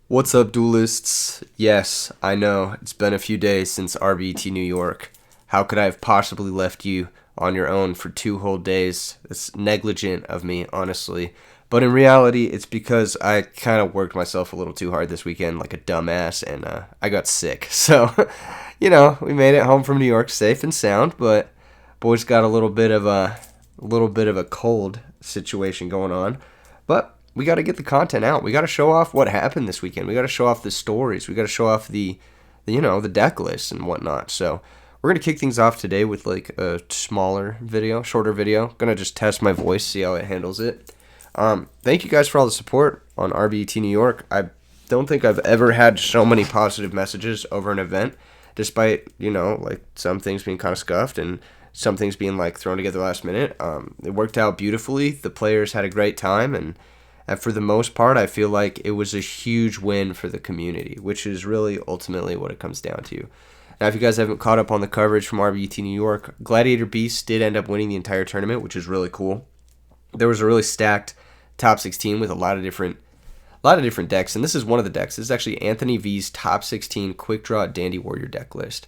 What's up, duelists? Yes, I know, it's been a few days since RBET New York. How could I have possibly left you on your own for 2 whole days? It's negligent of me, honestly. But in reality, it's because I kind of worked myself a little too hard this weekend like a dumbass, and I got sick. So, we made it home from New York safe and sound, but boys got a little bit of a cold situation going on. But we got to get the content out. We got to show off what happened this weekend. We got to show off the stories. We got to show off the deck list and whatnot. So we're gonna kick things off today with like a smaller video, shorter video. Gonna just test my voice, see how it handles it. Thank you guys for all the support on RBET New York. I don't think I've ever had so many positive messages over an event, despite like some things being kind of scuffed and some things being like thrown together last minute. It worked out beautifully. The players had a great time, and for the most part, I feel like it was a huge win for the community, which is really ultimately what it comes down to. Now, if you guys haven't caught up on the coverage from RBET New York, Gladiator Beast did end up winning the entire tournament, which is really cool. There was a really stacked top 16 with a lot of different decks, and this is one of the decks. This is actually Anthony V's top 16 Quickdraw Dandy Warrior deck list.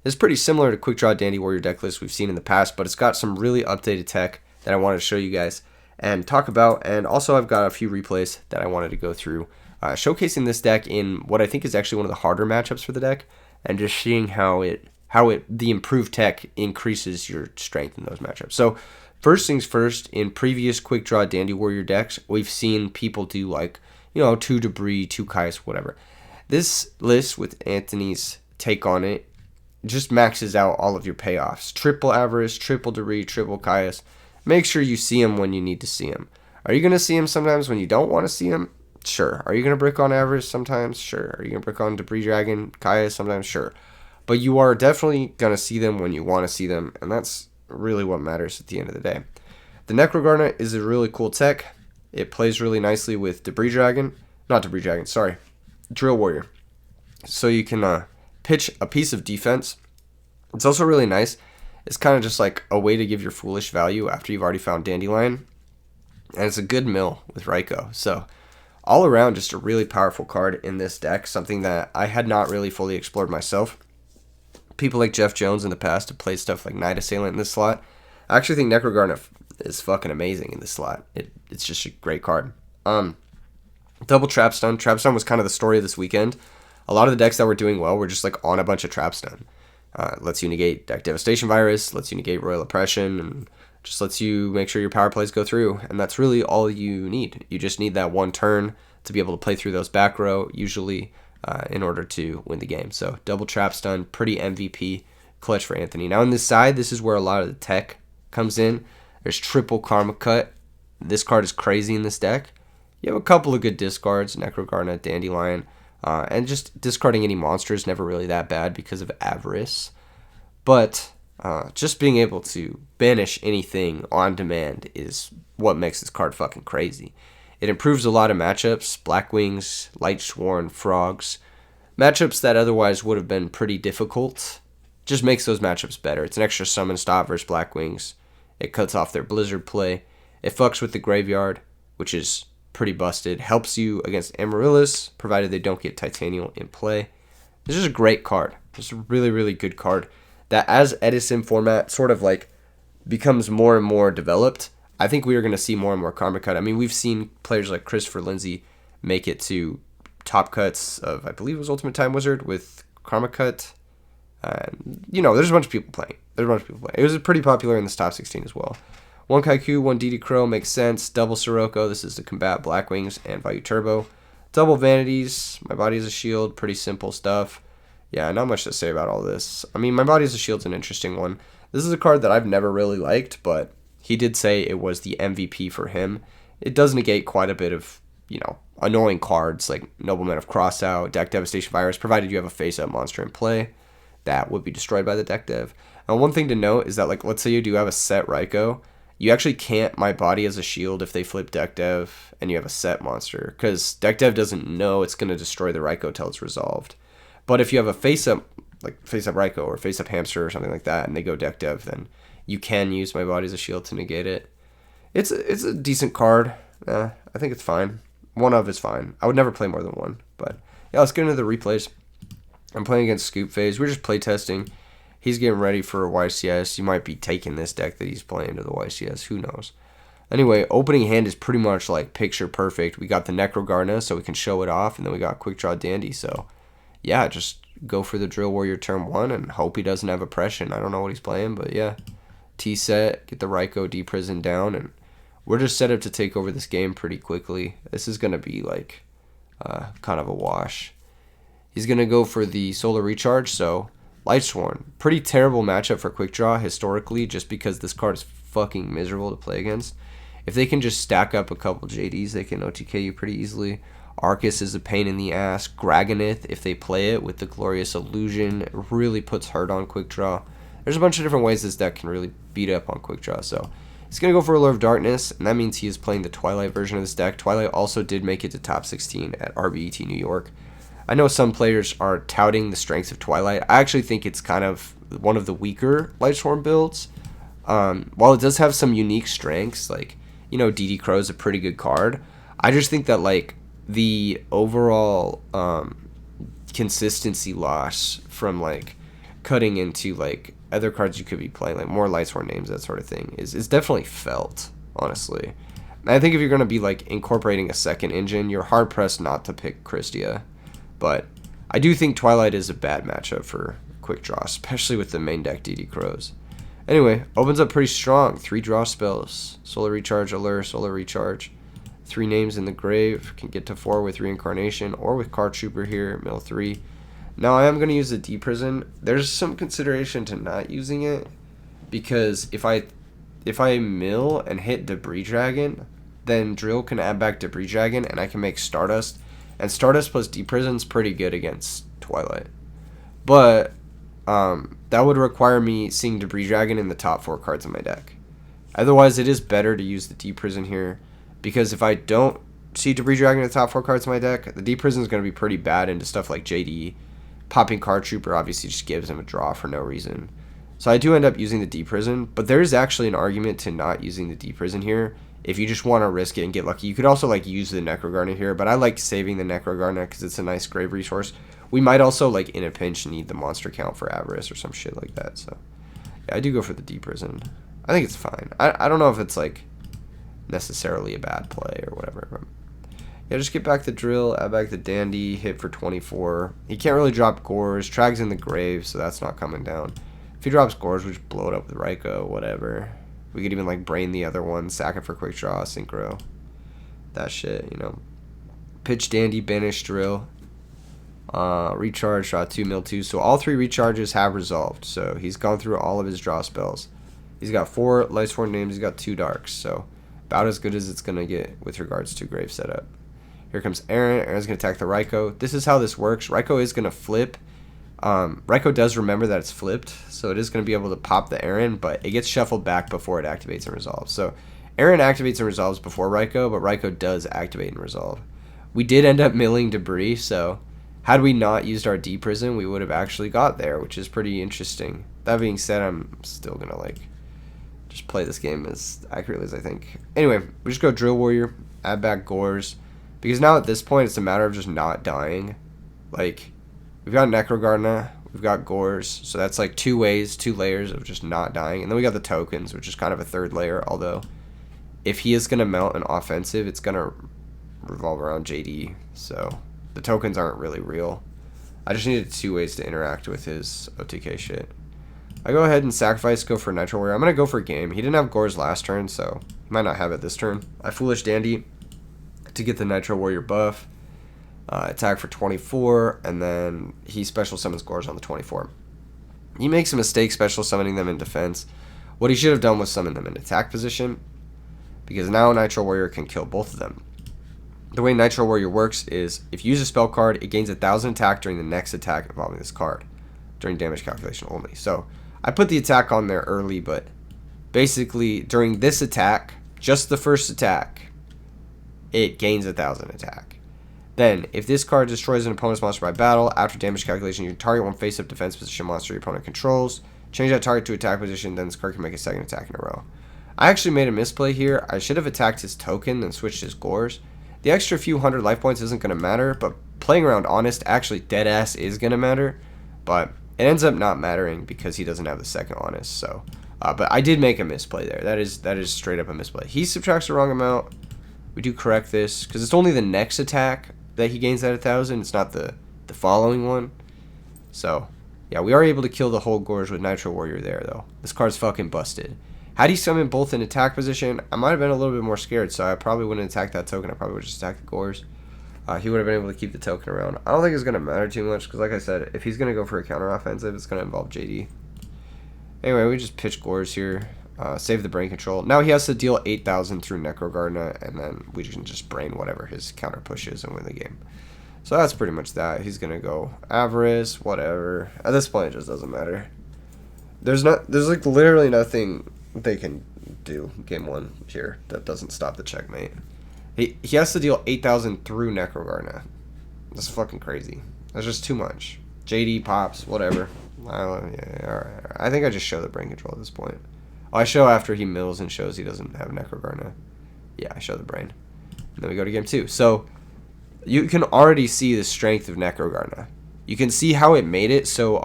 It's pretty similar to Quickdraw Dandy Warrior deck lists we've seen in the past, but it's got some really updated tech that I wanted to show you guys and talk about. And also, I've got a few replays that I wanted to go through, showcasing this deck in what I think is actually one of the harder matchups for the deck, and just seeing how the improved tech increases your strength in those matchups. So, first things first, in previous Quickdraw Dandy Warrior decks, we've seen people do like 2 Debris, 2 Kai's, whatever. This list with Anthony's take on it just maxes out all of your payoffs. Triple Avarice, triple Debris, triple Caius. Make sure you see him when you need to see him. Are you going to see him sometimes when you don't want to see him? Sure. Are you going to brick on Avarice sometimes? Sure. Are you going to brick on Debris Dragon, Caius sometimes? Sure. But you are definitely going to see them when you want to see them, and that's really what matters at the end of the day. The Necro Garnet is a really cool tech. It plays really nicely with Drill Warrior. So you can pitch a piece of defense. It's also really nice. It's kind of just like a way to give your foolish value after you've already found Dandelion. And it's a good mill with Raikou. So all around, just a really powerful card in this deck. Something that I had not really fully explored myself. People like Jeff Jones in the past have played stuff like Night Assailant in this slot. I actually think Necro Garnet is fucking amazing in this slot. It's just a great card. Double Trapstone. Trapstone was kind of the story of this weekend. A lot of the decks that were doing well were just like on a bunch of Trapstone. Lets you negate Deck Devastation Virus, lets you negate Royal Oppression, and just lets you make sure your power plays go through. And that's really all you need. You just need that one turn to be able to play through those back row, usually in order to win the game. So double Trapstone, pretty MVP clutch for Anthony. Now on this side, this is where a lot of the tech comes in. There's triple Karma Cut. This card is crazy in this deck. You have a couple of good discards, Necro Garnet, Dandelion, and just discarding any monster is never really that bad because of Avarice. But just being able to banish anything on demand is what makes this card fucking crazy. It improves a lot of matchups, Black Wings, Light Sworn, Frogs. Matchups that otherwise would have been pretty difficult. Just makes those matchups better. It's an extra summon stop versus Black Wings. It cuts off their Blizzard play. It fucks with the graveyard, which is pretty busted. Helps you against Amaryllis, provided they don't get Titanial in play. This is a great card. Just a really, really good card that as Edison format sort of like becomes more and more developed, I think we are going to see more and more Karma Cut. I mean, we've seen players like Christopher Lindsay make it to top cuts of, I believe it was Ultimate Time Wizard with Karma Cut. There's a bunch of people playing. It was pretty popular in this top 16 as well. 1 Kaiku, 1 DD Crow makes sense. Double Sirocco, this is to combat Black Wings and Value Turbo. Double Vanities, My Body is a Shield, pretty simple stuff. Yeah, not much to say about all this. I mean, My Body is a Shield's an interesting one. This is a card that I've never really liked, but he did say it was the MVP for him. It does negate quite a bit of, annoying cards like Nobleman of Crossout, Deck Devastation Virus, provided you have a face-up monster in play that would be destroyed by the deck dev. And one thing to note is that, like, let's say you do have a set Raikou, you actually can't My Body as a Shield if they flip deck dev and you have a set monster, because deck dev doesn't know it's going to destroy the Raikou till it's resolved. But if you have a face-up Raikou or face-up Hamster or something like that, and they go deck dev, then you can use My Body as a Shield to negate it. It's a decent card. I think it's fine. One of is fine. I would never play more than one. But yeah, let's get into the replays. I'm playing against Scoop Phase. We're just playtesting. He's getting ready for a YCS. You might be taking this deck that he's playing to the YCS. Who knows? Anyway, opening hand is pretty much like picture perfect. We got the Necrogarna, so we can show it off, and then we got Quickdraw Dandy. So, yeah, just go for the Drill Warrior turn 1 and hope he doesn't have Oppression. I don't know what he's playing, but yeah. T-set, get the Raikou D-Prison down, and we're just set up to take over this game pretty quickly. This is going to be like kind of a wash. He's going to go for the Solar Recharge, so Lightsworn. Pretty terrible matchup for Quickdraw historically, just because this card is fucking miserable to play against. If they can just stack up a couple JDs, they can OTK you pretty easily. Arcus is a pain in the ass. Graganith, if they play it with the Glorious Illusion, it really puts hurt on Quickdraw. There's a bunch of different ways this deck can really beat up on Quickdraw. So he's going to go for Allure of Darkness, and that means he is playing the Twilight version of this deck. Twilight also did make it to top 16 at RBET New York. I know some players are touting the strengths of Twilight. I actually think it's kind of one of the weaker Lightsworn builds. While it does have some unique strengths, like, you know, DD Crow is a pretty good card. I just think that, like, the overall consistency loss from, like, cutting into, like, other cards you could be playing, like more Lightsworn names, that sort of thing, is definitely felt, honestly. And I think if you're going to be, like, incorporating a second engine, you're hard-pressed not to pick Christia. But I do think Twilight is a bad matchup for Quickdraw, especially with the main deck DD Crows. Anyway, opens up pretty strong. 3 draw spells. Solar Recharge, Allure, Solar Recharge. 3 names in the grave. Can get to 4 with Reincarnation or with Card Trooper here, mill 3. Now I am going to use the D-Prison. There's some consideration to not using it, because if I mill and hit Debris Dragon, then Drill can add back Debris Dragon and I can make Stardust. And Stardust plus D-Prison's pretty good against Twilight. But that would require me seeing Debris Dragon in the top 4 cards in my deck. Otherwise, it is better to use the D-Prison here, because if I don't see Debris Dragon in the top 4 cards in my deck, the D-Prison is going to be pretty bad into stuff like JD. Popping Card Trooper obviously just gives him a draw for no reason. So I do end up using the D-Prison, but there is actually an argument to not using the D-Prison here. If you just want to risk it and get lucky, you could also like use the Necrogarna here, but I like saving the Necrogarna because it's a nice grave resource. We might also, like, in a pinch, need the monster count for Avarice or some shit like that. So yeah, I do go for the D-Prison. I think it's fine. I don't know if it's, like, necessarily a bad play or whatever. But yeah, just get back the Drill, add back the Dandy, hit for 24. He can't really drop Gores. Trag's in the grave, so that's not coming down. If he drops Gores, we just blow it up with Raikou, whatever. We could even, like, brain the other one, sack it for Quick Draw, Synchro. That shit, you know. Pitch Dandy, banish Drill. Recharge, draw 2, mill 2. So all 3 recharges have resolved. So he's gone through all of his draw spells. He's got 4 Lightsworn names. He's got 2 Darks. So about as good as it's going to get with regards to grave setup. Here comes Aaron. Aaron's going to attack the Raikou. This is how this works. Raikou is going to flip. Raikou does remember that it's flipped, so it is going to be able to pop the Aaron, but it gets shuffled back before it activates and resolves. So Aaron activates and resolves before Raikou, but Raikou does activate and resolve. We did end up milling Debris, so had we not used our D-Prison, we would have actually got there, which is pretty interesting. That being said, I'm still going to, like, just play this game as accurately as I think. Anyway, we just go Drill Warrior, add back Gores, because now at this point, it's a matter of just not dying. Like, we've got Necrogarna, we've got Gores, so that's like 2 ways, 2 layers of just not dying. And then we got the tokens, which is kind of a 3rd layer, although if he is going to mount an offensive, it's going to revolve around JD, so the tokens aren't really real. I just needed 2 ways to interact with his OTK shit. I go ahead and sacrifice, go for Nitro Warrior. I'm going to go for game. He didn't have Gores last turn, so he might not have it this turn. I Foolish Dandy to get the Nitro Warrior buff. Attack for 24, and then he special summons Gores on the 24. He makes a mistake special summoning them in defense. What he should have done was summon them in attack position, because now Nitro Warrior can kill both of them. The way Nitro Warrior works is, if you use a spell card, it gains 1,000 attack during the next attack involving this card, during damage calculation only. So I put the attack on there early, but basically during this attack, just the first attack, it gains 1,000 attack. Then, if this card destroys an opponent's monster by battle, after damage calculation, you can target one face-up defense position monster your opponent controls, change that target to attack position, then this card can make a 2nd attack in a row. I actually made a misplay here. I should have attacked his token and switched his Gores. The extra few hundred life points isn't going to matter, but playing around honest actually dead ass is going to matter. But it ends up not mattering because he doesn't have the second honest. So, but I did make a misplay there. That is straight up a misplay. He subtracts the wrong amount. We do correct this because it's only the next attack that he gains at 1,000. It's not the following one. So, yeah, we are able to kill the whole Gorge with Nitro Warrior there, though. This card's fucking busted. Had he summoned both in attack position, I might have been a little bit more scared, so I probably wouldn't attack that token. I probably would just attack the Gorge. He would have been able to keep the token around. I don't think it's going to matter too much, because like I said, if he's going to go for a counter-offensive, it's going to involve JD. Anyway, we just pitch Gorge here. Save the brain control. Now he has to deal 8,000 through Necrogardener, and then we can just brain whatever his counter pushes and win the game. So that's pretty much that. He's going to go Avarice, whatever. At this point, it just doesn't matter. There's like literally nothing they can do game one here that doesn't stop the checkmate. He has to deal 8,000 through Necrogardener. That's fucking crazy. That's just too much. JD pops, whatever. Yeah, all right. I think I just show the brain control at this point. Oh, I show after he mills and shows he doesn't have Necrogardener. Yeah, I show the brain. And then we go to game two. So you can already see the strength of Necrogardener. You can see how it made it so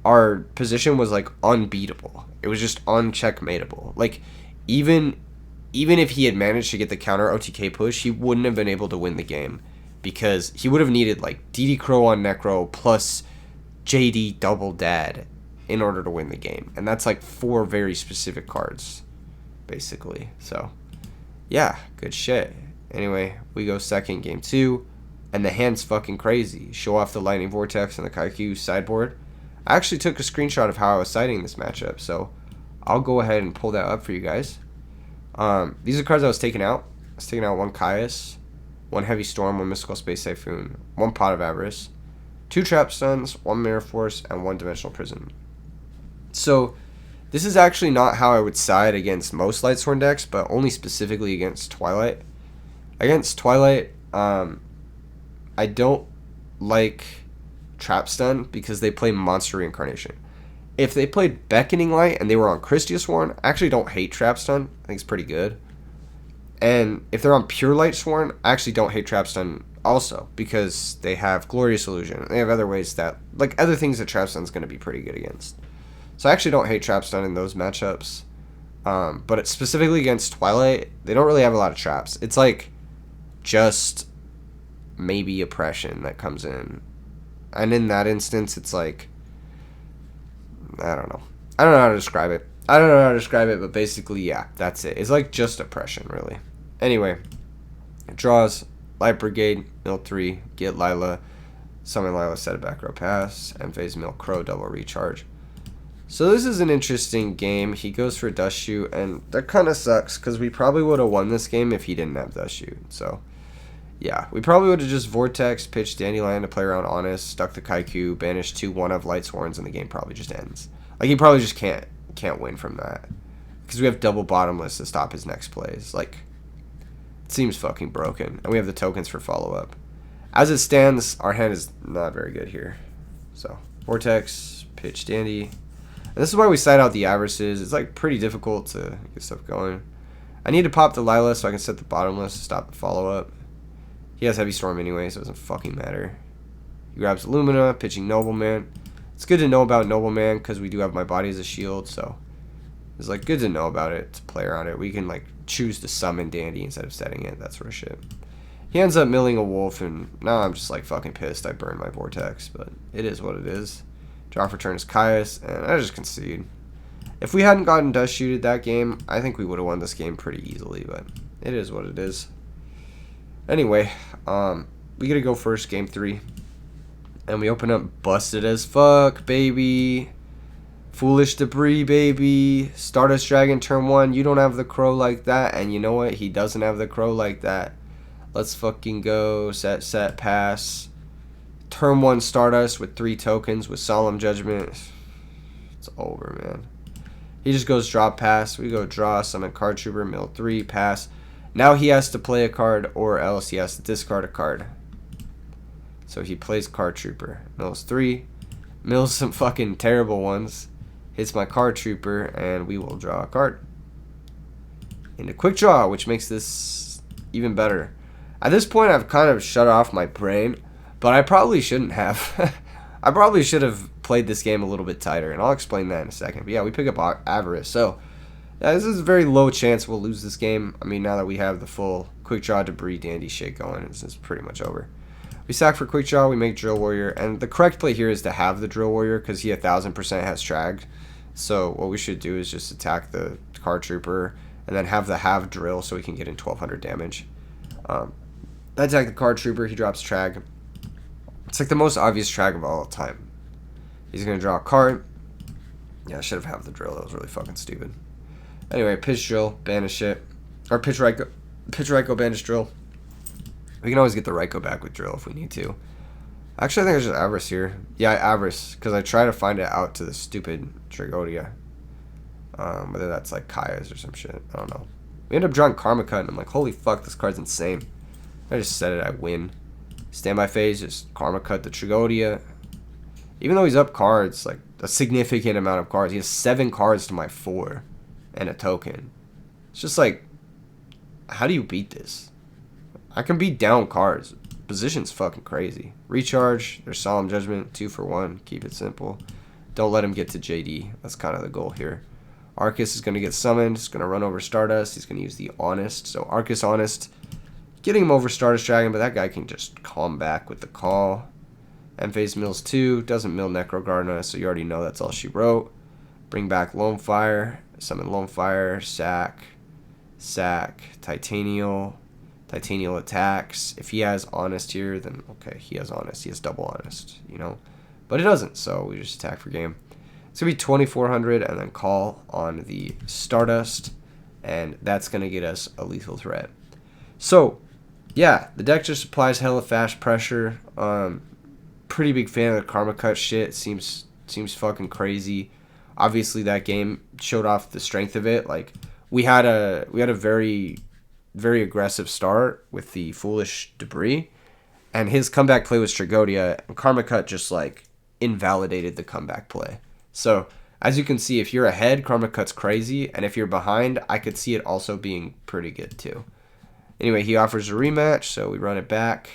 our position was like unbeatable. It was just uncheckmateable. Like even if he had managed to get the counter OTK push, he wouldn't have been able to win the game because he would have needed like DD Crow on Necro plus JD double dad in order to win the game. And that's like 4 very specific cards, basically. So, yeah, good shit. Anyway, we go second, game 2, and the hand's fucking crazy. Show off the Lightning Vortex and the Kaiku sideboard. I actually took a screenshot of how I was siding this matchup, so I'll go ahead and pull that up for you guys. These are cards I was taking out. I was taking out 1 Caius, 1 Heavy Storm, 1 Mystical Space Typhoon, 1 Pot of Avarice, 2 Trap Stuns, 1 Mirror Force, and 1 Dimensional Prison. So this is actually not how I would side against most Lightsworn decks, but only specifically against Twilight. Against Twilight, I don't like Trap Stun because they play Monster Reincarnation. If they played Beckoning Light and they were on Christiasworn, I actually don't hate Trap Stun. I think it's pretty good. And if they're on Pure Lightsworn, I actually don't hate Trap Stun also because they have Glorious Illusion. They have other ways that, like other things that Trap Stun's going to be pretty good against. So I actually don't hate Trap Stun in those matchups. But it's specifically against Twilight, they don't really have a lot of traps. It's like just maybe Oppression that comes in. And in that instance, it's like, I don't know. I don't know how to describe it. But basically, yeah, that's it. It's like just Oppression, really. Anyway, draws, Light Brigade, mill 3, get Lila, summon Lila, set a back row pass, and phase mill Crow, double recharge. So this is an interesting game. He goes for Dust Shoot, and that kind of sucks because we probably would have won this game if he didn't have Dust Shoot. So, yeah, we probably would have just Vortex, pitched Dandelion to play around Honest, stuck the Kaiku, banished 2/1 of Lightsworns, and the game probably just ends. Like, he probably just can't win from that because we have double Bottomless to stop his next plays. Like, it seems fucking broken, and we have the tokens for follow-up. As it stands, our hand is not very good here. So, Vortex, pitch Dandy. And this is why we side out the Avarices. It's like pretty difficult to get stuff going. I need to pop the Lila so I can set the Bottomless to stop the follow-up. He has Heavy Storm anyway, so it doesn't fucking matter. He grabs Lumina, pitching Nobleman. It's good to know about Nobleman because we do have My Body as a shield, so it's like good to know about it, to play around it. We can like choose to summon Dandy instead of setting it, that sort of shit. He ends up milling a wolf, and now I'm just like fucking pissed I burned my Vortex, but it is what it is. Draw for turn is Caius, and I just concede. If we hadn't gotten Dust Shooted that game, I think we would have won this game pretty easily, but it is what it is. Anyway, we gotta go first, game 3. And we open up Busted as Fuck, baby. Foolish Debris, baby. Stardust Dragon turn 1, you don't have the Crow like that, and you know what? He doesn't have the Crow like that. Let's fucking go. Set, pass. Turn 1 Stardust with 3 tokens with Solemn Judgment. It's over, man. He just goes draw, pass. We go draw, summon Card Trooper, mill 3, pass. Now he has to play a card or else he has to discard a card. So he plays Card Trooper. Mills 3. Mills some fucking terrible ones. Hits my Card Trooper and we will draw a card. Into Quickdraw, which makes this even better. At this point, I've kind of shut off my brain, but I probably shouldn't have. I probably should have played this game a little bit tighter, and I'll explain that in a second. But yeah, we pick up Avarice. So yeah, this is a very low chance we'll lose this game. I mean, now that we have the full Quickdraw, Debris, Dandy shit going, it's pretty much over. We sack for Quickdraw, we make Drill Warrior, and the correct play here is to have the Drill Warrior because he 1000% has Trag. So what we should do is just attack the Card Trooper and then have Drill so we can get in 1200 damage. I attack the Card Trooper, he drops Trag. It's like the most obvious Trag of all time. He's going to draw a card. Yeah, I should have the Drill, that was really fucking stupid. Anyway, pitch Drill, banish it. Or pitch Ryko, banish Drill. We can always get the Ryko back with Drill if we need to. Actually, I think I just Avarice here. Yeah, I Avarice, because I try to find it out to the stupid Trigodia. Whether that's like Kaya's or some shit. I don't know. We end up drawing Karma Cut, and I'm like, holy fuck, this card's insane. I just said it, I win. Standby phase, just Karma Cut the Trigodia. Even though he's up cards, like a significant amount of cards. He has 7 cards to my 4 and a token. It's just like, how do you beat this? I can beat down cards. Position's fucking crazy. Recharge, there's Solemn Judgment, 2 for 1. Keep it simple. Don't let him get to JD. That's kind of the goal here. Arcus is going to get summoned. He's going to run over Stardust. He's going to use the Honest. So Arcus Honest, getting him over Stardust Dragon, but that guy can just come back with the call. End phase mills 2. Doesn't mill Necrogarna, so you already know that's all she wrote. Bring back Lone Fire. Summon Lone Fire. Sack. Titanial. Titanial attacks. If he has Honest here, then okay, he has Honest. He has double Honest, you know. But it doesn't, so we just attack for game. It's going to be 2400 and then call on the Stardust. And that's going to get us a lethal threat. So, yeah, the deck just applies hella fast pressure. Pretty big fan of the Karma Cut shit. Seems fucking crazy. Obviously, that game showed off the strength of it. Like, we had a very, very aggressive start with the Foolish Debris. And his comeback play was Trigodia. And Karma Cut just, like, invalidated the comeback play. So, as you can see, if you're ahead, Karma Cut's crazy. And if you're behind, I could see it also being pretty good, too. Anyway, he offers a rematch, so we run it back.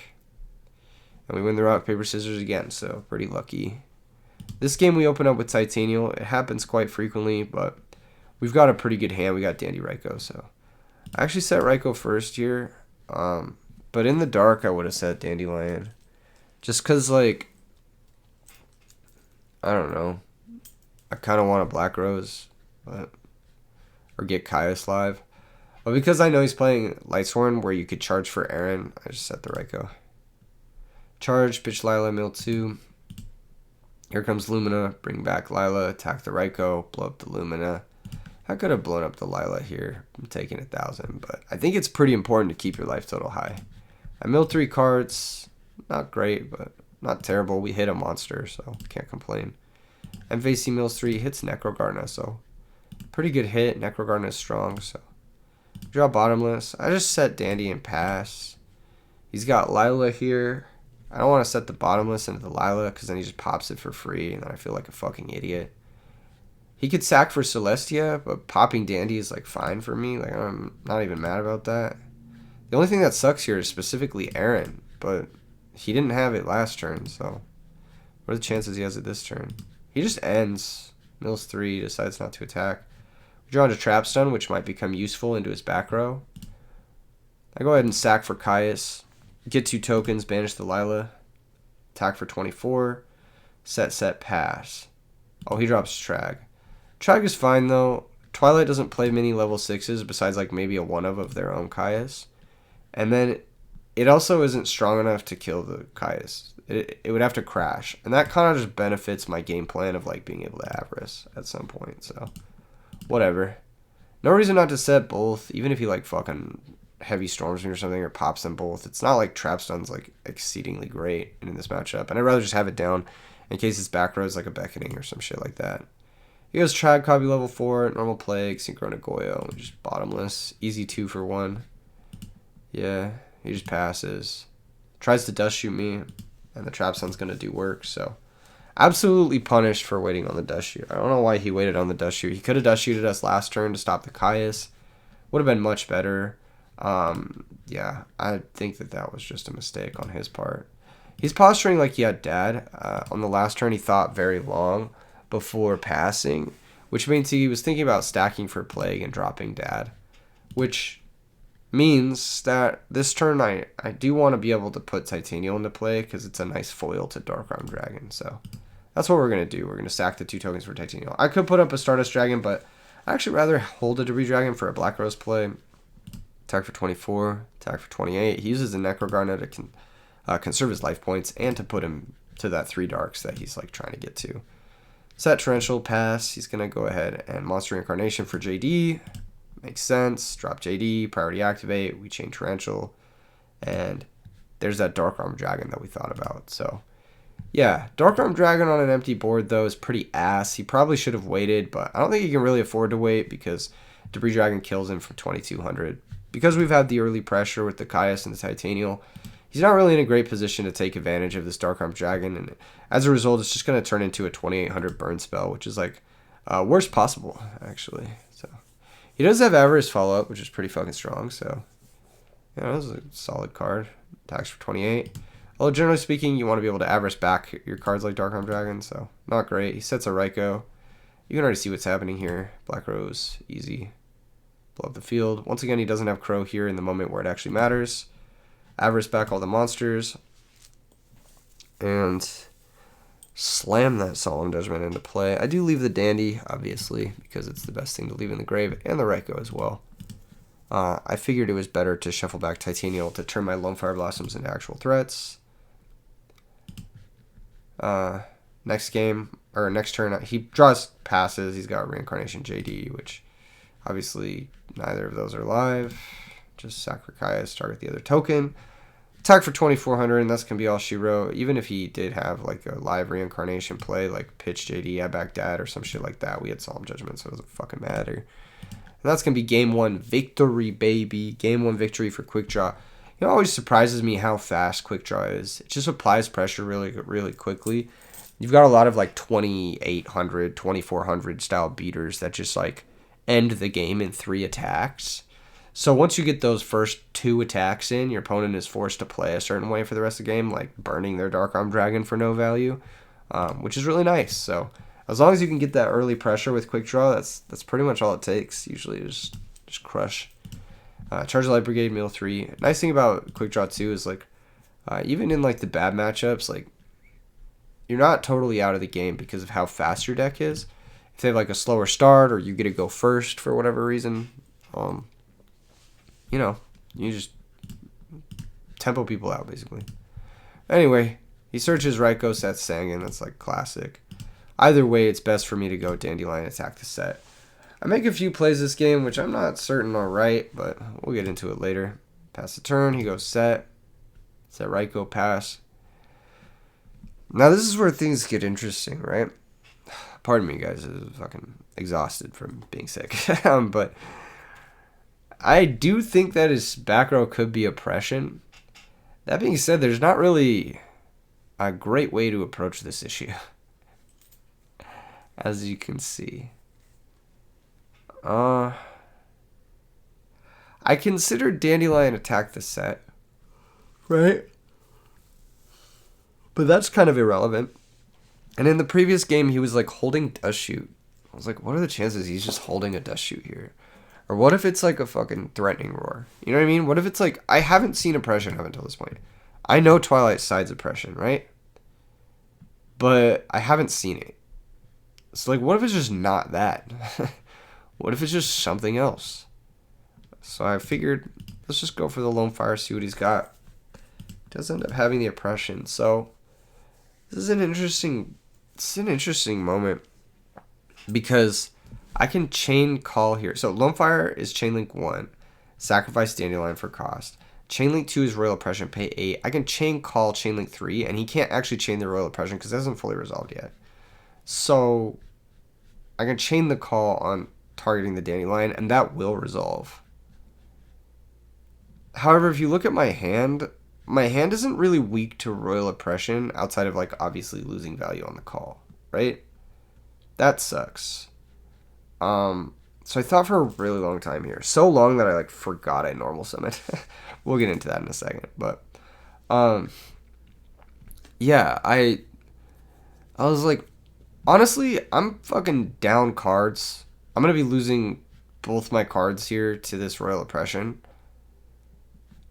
And we win the rock, paper, scissors again, so pretty lucky. This game we open up with Titanial. It happens quite frequently, but we've got a pretty good hand. We got Dandy Ryko, so. I actually set Ryko first here. But in the dark, I would have set Dandelion. Just because, like, I don't know. I kind of want a Black Rose, or get Caius live. But because I know he's playing Lightsworn, where you could charge for Aaron, I just set the Ryko. Charge, pitch Lila, mill 2. Here comes Lumina, bring back Lila, attack the Ryko, blow up the Lumina. I could have blown up the Lila here. I'm taking 1,000, but I think it's pretty important to keep your life total high. I milled 3 cards. Not great, but not terrible. We hit a monster, so can't complain. MVC mills 3, hits Necrogarna, so pretty good hit. Necrogarna is strong, so draw bottomless. I just set Dandy and pass. He's got Lila here. I don't want to set the bottomless into the Lila because then he just pops it for free, and then I feel like a fucking idiot. He could sack for Celestia, but popping Dandy is like fine for me. Like, I'm not even mad about that. The only thing that sucks here is specifically Aaron, but he didn't have it last turn, so what are the chances he has it this turn? He just ends. Mills 3, decides not to attack. We draw into Trapstone, which might become useful into his back row. I go ahead and sack for Caius. Get 2 tokens, banish the Lila. Attack for 24. Set, pass. Oh, he drops Trag. Trag is fine, though. Twilight doesn't play many level 6s besides like maybe a one-of their own Caius. And then it also isn't strong enough to kill the Caius. It would have to crash. And that kind of just benefits my game plan of like being able to Avarice at some point. So, whatever. No reason not to set both, even if he like fucking heavy storms me or something or pops them both. It's not like Trapstone's like exceedingly great in this matchup. And I'd rather just have it down in case his back row is like a Beckoning or some shit like that. He goes Trag, copy level 4, normal plague, Synchronic Goyo, just bottomless. Easy 2 for 1. Yeah, he just passes. Tries to dust shoot me, and the Trapstone's going to do work, so. Absolutely punished for waiting on the dust shoot. I don't know why he waited on the dust shoot. He could have dust shooted us last turn to stop the Caius. Would have been much better. Yeah, I think that was just a mistake on his part. He's posturing like he had dad. On the last turn, he thought very long before passing, which means he was thinking about stacking for plague and dropping dad, which means that this turn I do want to be able to put Titanium into play because it's a nice foil to Dark Arm Dragon. So that's what we're going to do. We're going to stack the 2 tokens for Titanium. I could put up a Stardust Dragon, but I'd actually rather hold a Debris Dragon for a Black Rose play. Attack for 24, attack for 28. He uses the Necro Garnet to conserve his life points and to put him to that 3 darks that he's like trying to get to. Set Torrential, pass. He's going to go ahead and Monster Reincarnation for JD. Makes sense. Drop JD, priority activate. We chain Torrential. And there's that Dark Arm Dragon that we thought about. So, yeah. Dark Arm Dragon on an empty board, though, is pretty ass. He probably should have waited, but I don't think he can really afford to wait because Debris Dragon kills him for 2200. Because we've had the early pressure with the Caius and the Titanial, he's not really in a great position to take advantage of this Dark Arm Dragon, and as a result, it's just going to turn into a 2800 burn spell, which is like worst possible, actually. So he does have Avarice follow-up, which is pretty fucking strong, so yeah, that was a solid card. Attacks for 28. Although generally speaking, you want to be able to Avarice back your cards like Dark Arm Dragon, so not great. He sets a Raikou. You can already see what's happening here. Black Rose, easy. Blow up the field. Once again, he doesn't have Crow here in the moment where it actually matters. Avarice back all the monsters. And slam that Solemn Judgment into play. I do leave the Dandy, obviously, because it's the best thing to leave in the grave, and the Raikou as well. I figured it was better to shuffle back Titanial to turn my Lone Fire Blossoms into actual threats. Next game, or next turn, he draws passes. He's got Reincarnation JD, which obviously neither of those are live. Just sacrifice, target the other token. Attack for 2400, and that's going to be all she wrote. Even if he did have like a live Reincarnation play, like pitch JD, I back dad, or some shit like that, we had Solemn Judgment, so it doesn't fucking matter. And that's going to be game 1 victory, baby. Game 1 victory for Quickdraw. It always surprises me how fast Quickdraw is. It just applies pressure really, really quickly. You've got a lot of like 2800, 2400 style beaters that just like end the game in 3 attacks. So once you get those first 2 attacks in, your opponent is forced to play a certain way for the rest of the game, like burning their Dark Arm Dragon for no value, which is really nice. So as long as you can get that early pressure with Quickdraw, that's pretty much all it takes. Usually just crush. Charge the Light Brigade, mill 3. Nice thing about Quickdraw too is like even in like the bad matchups, like you're not totally out of the game because of how fast your deck is. If they have like a slower start or you get to go first for whatever reason, you know, you just tempo people out basically. Anyway, he searches Raikou, sets Sangan. That's like classic. Either way, it's best for me to go Dandelion, attack the set. I make a few plays this game, which I'm not certain are right, but we'll get into it later. Pass the turn, he goes set Raikou, pass. Now this is where things get interesting, right? Pardon me, guys. I'm fucking exhausted from being sick. But I do think that his back row could be oppression. That being said, there's not really a great way to approach this issue. As you can see. I considered Dandelion attack the set. Right? But that's kind of irrelevant. And in the previous game, he was like holding Dust Shoot. I was like, what are the chances he's just holding a Dust Shoot here? Or what if it's like a fucking Threatening Roar? You know what I mean? What if it's like, I haven't seen Oppression up until this point. I know Twilight Side's Oppression, right? But I haven't seen it. So like, what if it's just not that? What if it's just something else? So I figured, let's just go for the Lone Fire, see what he's got. Does end up having the Oppression. So this is an interesting moment because I can chain call here. So Lone Fire is Chainlink 1, sacrifice Dandelion for cost. Chainlink 2 is Royal Oppression, pay 8. I can chain call Chainlink 3, and he can't actually chain the Royal Oppression because it hasn't fully resolved yet. So I can chain the call on targeting the Dandelion, and that will resolve. However, if you look at my hand isn't really weak to Royal Oppression outside of like obviously losing value on the call, right? That sucks. So I thought for a really long time here. So long that I like forgot I normal summoned. We'll get into that in a second. But yeah, I was like, honestly, I'm fucking down cards. I'm gonna be losing both my cards here to this Royal Oppression.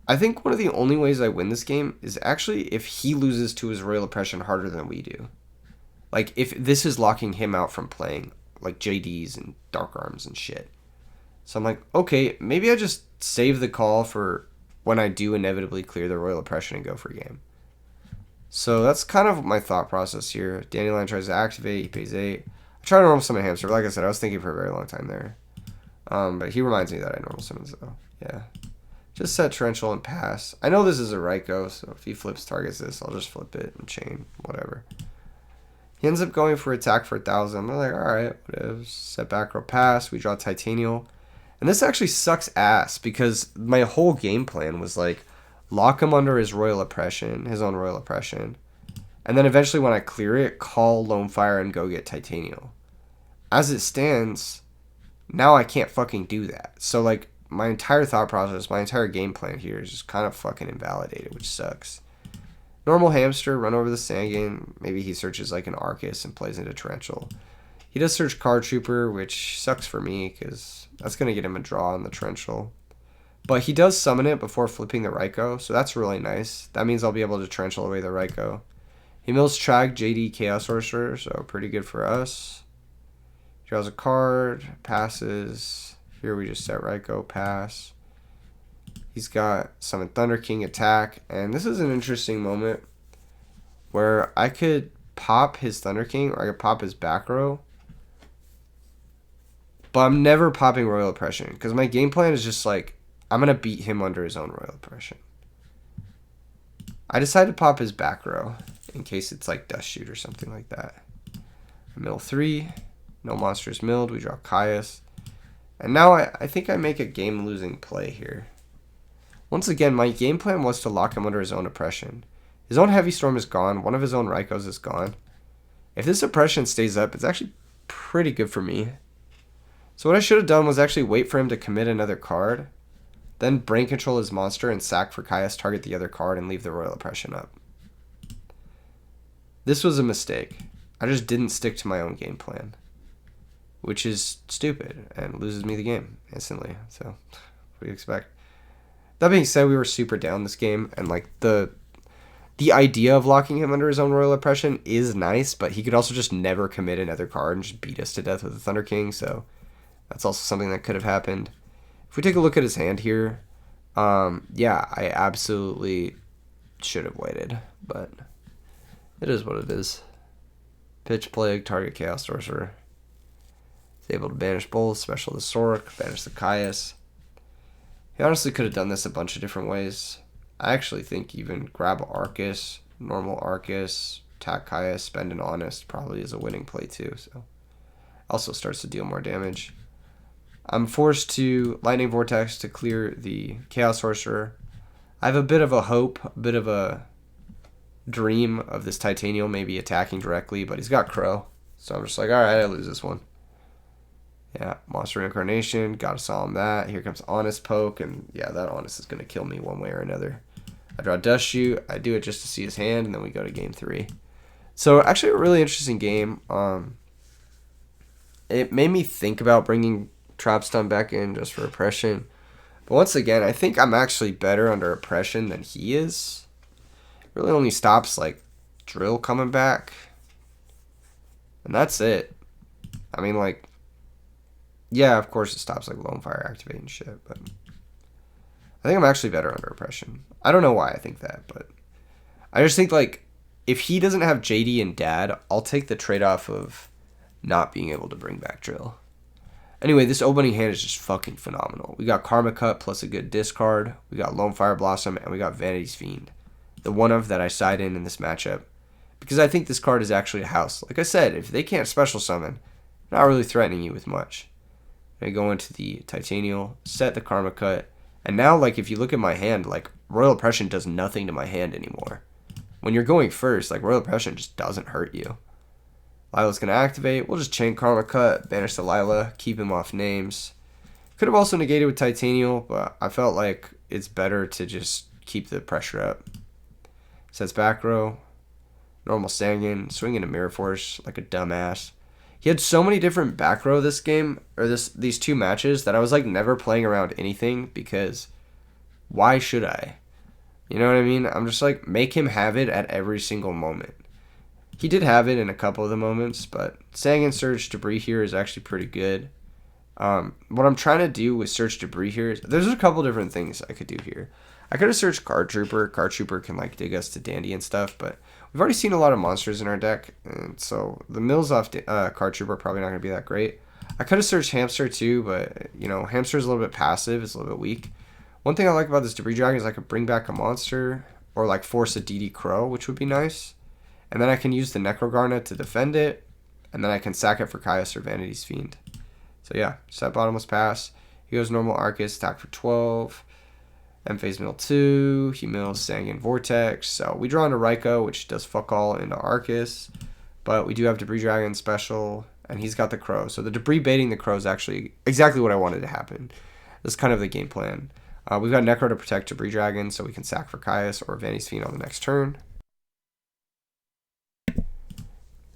I think one of the only ways I win this game is actually if he loses to his Royal Oppression harder than we do. Like, if this is locking him out from playing, like, JDs and Dark Arms and shit. So I'm like, okay, maybe I just save the call for when I do inevitably clear the Royal Oppression and go for game. So that's kind of my thought process here. Dandelion tries to activate, he pays 8. I try to normal summon Hamster, but like I said, I was thinking for a very long time there. But he reminds me that I normal summons, though. Yeah. Just set Torrential and pass. I know this is a Raikou, so if he flips targets this, I'll just flip it and chain, whatever. He ends up going for attack for 1,000. I'm like, alright, whatever. Set back row pass. We draw Titanial. And this actually sucks ass because my whole game plan was like, lock him under his Royal Oppression, his own Royal Oppression. And then eventually when I clear it, call Lone Fire and go get Titanial. As it stands, now I can't fucking do that. So like, my entire thought process, my entire game plan here is just kind of fucking invalidated, which sucks. Normal Hamster, run over the Sangin. Maybe he searches like an Arcus and plays into Torrential. He does search Card Trooper, which sucks for me because that's going to get him a draw on the Torrential. But he does summon it before flipping the Raikou, so that's really nice. That means I'll be able to Torrential away the Raikou. He mills Trag, JD, Chaos Sorcerer, so pretty good for us. Draws a card, passes. Here we just set Raikou, pass. He's got Summon Thunder King, attack. And this is an interesting moment where I could pop his Thunder King or I could pop his back row. But I'm never popping Royal Oppression because my game plan is just like, I'm going to beat him under his own Royal Oppression. I decided to pop his back row in case it's like Dust Shoot or something like that. Mill 3. No monsters milled. We draw Caius. And now I think I make a game-losing play here. Once again, my game plan was to lock him under his own oppression. His own Heavy Storm is gone. One of his own Raikous is gone. If this oppression stays up, it's actually pretty good for me. So what I should have done was actually wait for him to commit another card, then brain control his monster and sack for Caius, target the other card, and leave the Royal Oppression up. This was a mistake. I just didn't stick to my own game plan, which is stupid and loses me the game instantly. So, what do you expect? That being said, we were super down this game, and like the idea of locking him under his own Royal Oppression is nice, but he could also just never commit another card and just beat us to death with the Thunder King, so that's also something that could have happened. If we take a look at his hand here, yeah, I absolutely should have waited, but it is what it is. Pitch Plague, target Chaos Sorcerer. He's able to banish both, special the Sork, banish the Caius. He honestly could have done this a bunch of different ways. I actually think even grab Arcus, normal Arcus, attack Caius, spend an Honest probably is a winning play too. So also starts to deal more damage. I'm forced to Lightning Vortex to clear the Chaos Sorcerer. I have a bit of a hope, a bit of a dream of this Titanial maybe attacking directly, but he's got Crow. So I'm just like, alright, I lose this one. Yeah, Monster Reincarnation, gotta solve that. Here comes Honest Poke, and yeah, that Honest is gonna kill me one way or another. I draw Dust Shoot, I do it just to see his hand, and then we go to game 3. So actually a really interesting game. It made me think about bringing Trap Stun back in just for Oppression. But once again, I think I'm actually better under Oppression than he is. It really only stops like Drill coming back. And that's it. I mean, like, yeah, of course it stops like Lone Fire activating shit, but I think I'm actually better under Oppression. I don't know why I think that, but I just think like if he doesn't have JD and Dad, I'll take the trade-off of not being able to bring back Drill. Anyway, this opening hand is just fucking phenomenal. We got Karma Cut plus a good discard. We got Lone Fire Blossom, and we got Vanity's Fiend. The one of that I side in this matchup. Because I think this card is actually a house. Like I said, if they can't special summon, not really threatening you with much. I go into the Titanial, set the Karma Cut, and now, like, if you look at my hand, like, Royal Oppression does nothing to my hand anymore. When you're going first, like, Royal Oppression just doesn't hurt you. Lila's going to activate. We'll just chain Karma Cut, banish the Lila, keep him off names. Could have also negated with Titanial, but I felt like it's better to just keep the pressure up. Sets back row. Normal Sanguine, swinging a Mirror Force like a dumbass. He had so many different back row this game, or these two matches, that I was like never playing around anything because why should I? You know what I mean? I'm just like, make him have it at every single moment. He did have it in a couple of the moments, but Sanguine Surge Debris here is actually pretty good. What I'm trying to do with Search Debris here is, there's a couple different things I could do here. I could have searched Card Trooper. Card Trooper can like dig us to Dandy and stuff, but we've already seen a lot of monsters in our deck, and so the mills off Card Trooper are probably not going to be that great. I could have searched Hamster too, but you know, Hamster is a little bit passive. It's a little bit weak. One thing I like about this Debris Dragon is I could bring back a monster or like force a DD Crow, which would be nice. And then I can use the Necrogarna to defend it, and then I can sack it for Caius or Vanity's Fiend. So yeah, set bottomless pass. He goes normal Arcus, attack for 12. Phase mill 2. He mills Sanguine Vortex. So we draw into Raikou, which does fuck all into Arcus. But we do have Debris Dragon special, and he's got the Crow. So the Debris baiting the Crow is actually exactly what I wanted to happen. That's kind of the game plan. We've got Necro to protect Debris Dragon, so we can sack for Caius or Vanity's Fiend on the next turn.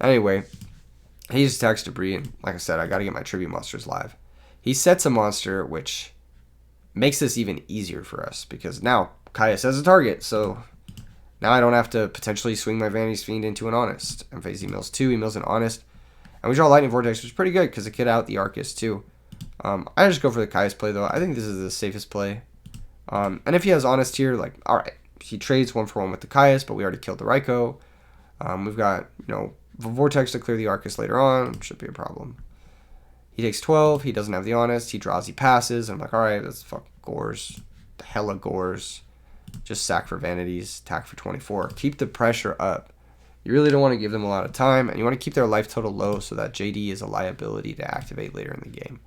Anyway, he just attacks Debris, and like I said, I got to get my tribute monsters live. He sets a monster, which makes this even easier for us, because now Caius has a target, so now I don't have to potentially swing my Vanity's Fiend into an Honest. Phase he mills 2, he mills an Honest, and we draw Lightning Vortex, which is pretty good, because it could out the Arcus too. I just go for the Caius play, though. I think this is the safest play. And if he has Honest here, like, alright, he trades 1-for-1 with the Caius, but we already killed the Raikou. We've got, you know, Vortex to clear the Arcus later on. Should be a problem. He takes 12. He doesn't have the Honest. He draws, he passes. I'm like, alright, let's fuck Gores. Hella Gores. Just sack for Vanities. Attack for 24. Keep the pressure up. You really don't want to give them a lot of time, and you want to keep their life total low so that JD is a liability to activate later in the game.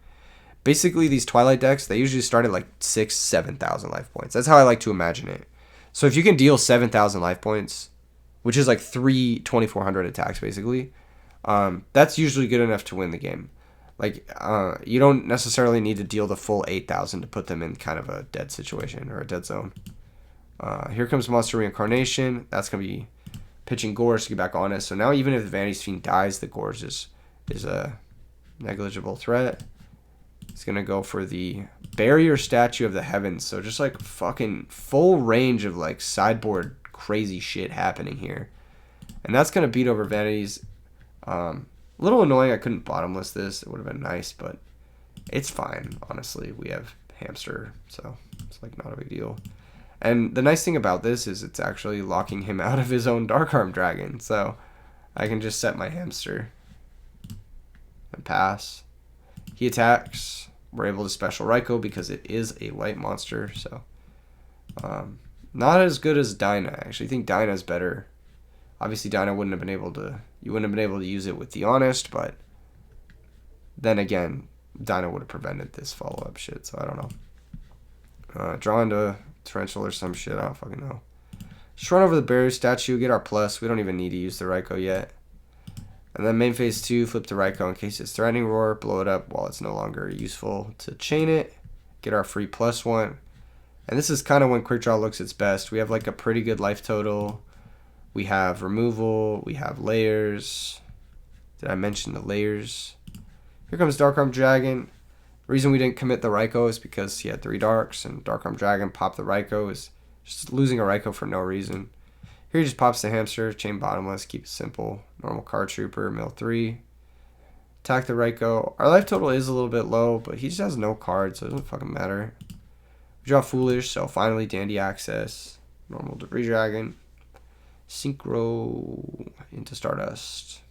Basically, these Twilight decks, they usually start at like 6,000, 7,000 life points. That's how I like to imagine it. So if you can deal 7,000 life points, which is like 3 2,400 attacks basically, that's usually good enough to win the game. Like, you don't necessarily need to deal the full 8,000 to put them in kind of a dead situation or a dead zone. Here comes Monster Reincarnation. That's going to be pitching Gores to get back Honest. So now even if the Vanity's Fiend dies, the Gores is a negligible threat. It's going to go for the Barrier Statue of the Heavens. So just like fucking full range of like sideboard crazy shit happening here. And that's going to beat over Vanities. A little annoying I couldn't bottomless this. It would have been nice, but it's fine, honestly. We have Hamster, so it's like not a big deal. And the nice thing about this is it's actually locking him out of his own Dark Arm Dragon. So I can just set my Hamster and pass. He attacks. We're able to special Raikou because it is a light monster. So not as good as Dyna. I actually think Dyna's better. Obviously, Dyna wouldn't have been able to. You wouldn't have been able to use it with the Honest, but then again, Dyna would have prevented this follow-up shit. So I don't know. Draw into Torrential or some shit. I don't fucking know. Just run over the Barrier Statue, get our plus. We don't even need to use the Raikou yet. And then main phase 2, flip the Raikou in case it's Threatening Roar, blow it up while it's no longer useful to chain it. Get our free +1. And this is kind of when Quickdraw looks its best. We have like a pretty good life total. We have removal. We have layers. Did I mention the layers? Here comes Dark Arm Dragon. The reason we didn't commit the Raikou is because he had 3 Darks, and Dark Arm Dragon popped the Raikou is just losing a Raikou for no reason. Here he just pops the Hamster, chain bottomless, keep it simple. Normal Card Trooper, mill 3. Attack the Raikou. Our life total is a little bit low, but he just has no cards, so it doesn't fucking matter. We draw Foolish, so finally Dandy access. Normal Debris Dragon. Synchro into Stardust.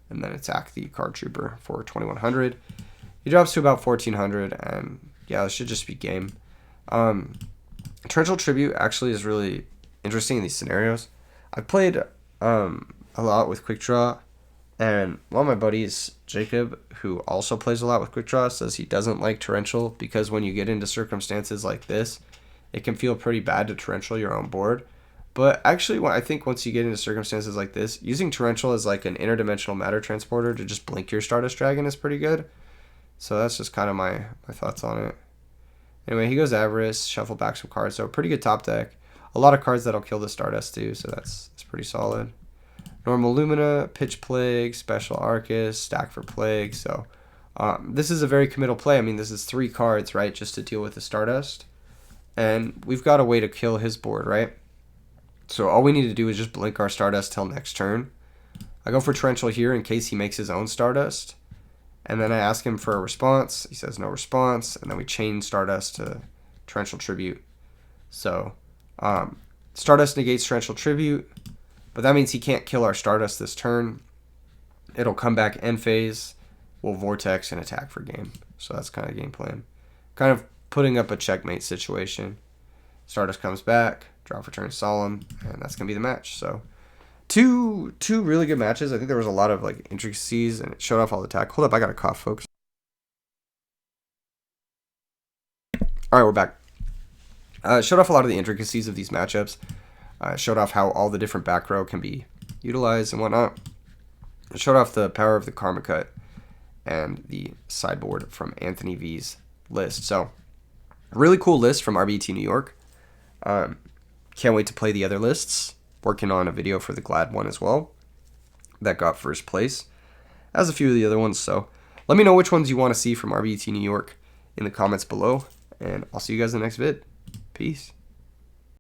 And then attack the Card Trooper for 2,100. He drops to about 1,400, and yeah, this should just be game. Torrential Tribute actually is really interesting in these scenarios. I've played a lot with Quickdraw, and one of my buddies, Jacob, who also plays a lot with Quickdraw, says he doesn't like Torrential because when you get into circumstances like this, it can feel pretty bad to Torrential your own board. But actually, I think once you get into circumstances like this, using Torrential as like an interdimensional matter transporter to just blink your Stardust Dragon is pretty good. So that's just kind of my thoughts on it. Anyway, he goes Avarice, shuffle back some cards. So pretty good top deck. A lot of cards that'll kill the Stardust too, so that's pretty solid. Normal Lumina, Pitch Plague, Special Arcus, stack for Plague. So this is a very committal play. I mean, this is 3 cards, right, just to deal with the Stardust. And we've got a way to kill his board, right? So all we need to do is just blink our Stardust till next turn. I go for Torrential here in case he makes his own Stardust. And then I ask him for a response. He says no response. And then we chain Stardust to Torrential Tribute. So Stardust negates Torrential Tribute. But that means he can't kill our Stardust this turn. It'll come back end phase. We'll Vortex and attack for game. So that's kind of game plan. Kind of putting up a checkmate situation. Stardust comes back. Draw for turn Solemn. And that's going to be the match. So two really good matches. I think there was a lot of like intricacies and it showed off all the attack. Hold up, I got a cough, folks. All right, we're back. Showed off a lot of the intricacies of these matchups. Showed off how all the different back row can be utilized and whatnot. It showed off the power of the Karma Cut and the sideboard from Anthony V's list. So, really cool list from RBET New York. Can't wait to play the other lists. Working on a video for the Glad one as well. That got first place. As a few of the other ones. So, let me know which ones you want to see from RBET New York in the comments below. And I'll see you guys in the next vid. Peace.